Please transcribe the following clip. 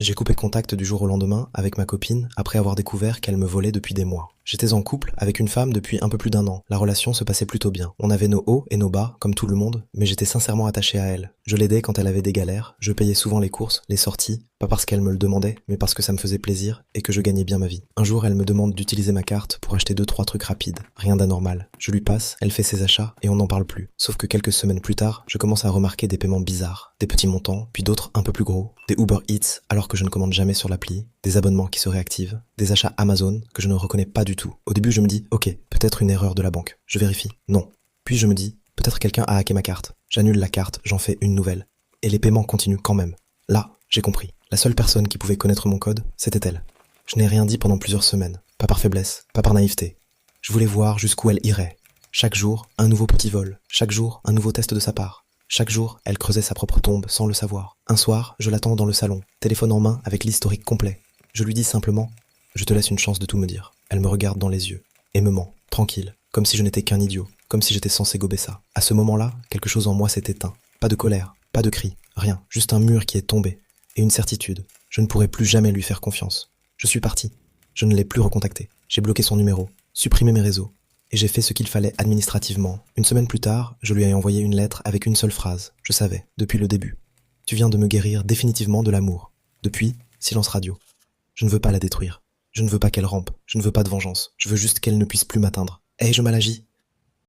J'ai coupé contact du jour au lendemain avec ma copine après avoir découvert qu'elle me volait depuis des mois. J'étais en couple avec une femme depuis un peu plus d'un an. La relation se passait plutôt bien. On avait nos hauts et nos bas, comme tout le monde, mais j'étais sincèrement attaché à elle. Je l'aidais quand elle avait des galères, je payais souvent les courses, les sorties, pas parce qu'elle me le demandait, mais parce que ça me faisait plaisir et que je gagnais bien ma vie. Un jour, elle me demande d'utiliser ma carte pour acheter 2-3 trucs rapides. Rien d'anormal. Je lui passe, elle fait ses achats et on n'en parle plus. Sauf que quelques semaines plus tard, je commence à remarquer des paiements bizarres. Des petits montants, puis d'autres un peu plus gros. Des Uber Eats alors que je ne commande jamais sur l'appli. Des abonnements qui se réactivent. Des achats Amazon que je ne reconnais pas du tout. Au début, je me dis, ok, peut-être une erreur de la banque. Je vérifie. Non. Puis je me dis, peut-être quelqu'un a hacké ma carte. J'annule la carte, j'en fais une nouvelle. Et les paiements continuent quand même. Là, j'ai compris. La seule personne qui pouvait connaître mon code, c'était elle. Je n'ai rien dit pendant plusieurs semaines. Pas par faiblesse, pas par naïveté. Je voulais voir jusqu'où elle irait. Chaque jour, un nouveau petit vol. Chaque jour, un nouveau test de sa part. Chaque jour, elle creusait sa propre tombe sans le savoir. Un soir, je l'attends dans le salon, téléphone en main avec l'historique complet. Je lui dis simplement, je te laisse une chance de tout me dire. Elle me regarde dans les yeux et me ment, tranquille, comme si je n'étais qu'un idiot, comme si j'étais censé gober ça. À ce moment-là, quelque chose en moi s'est éteint. Pas de colère, pas de cri, rien, juste un mur qui est tombé. Et une certitude, je ne pourrai plus jamais lui faire confiance. Je suis parti. Je ne l'ai plus recontacté. J'ai bloqué son numéro, supprimé mes réseaux. Et j'ai fait ce qu'il fallait administrativement. Une semaine plus tard, je lui ai envoyé une lettre avec une seule phrase. Je savais, depuis le début. Tu viens de me guérir définitivement de l'amour. Depuis, silence radio. Je ne veux pas la détruire. Je ne veux pas qu'elle rampe. Je ne veux pas de vengeance. Je veux juste qu'elle ne puisse plus m'atteindre. Ai-je mal agi?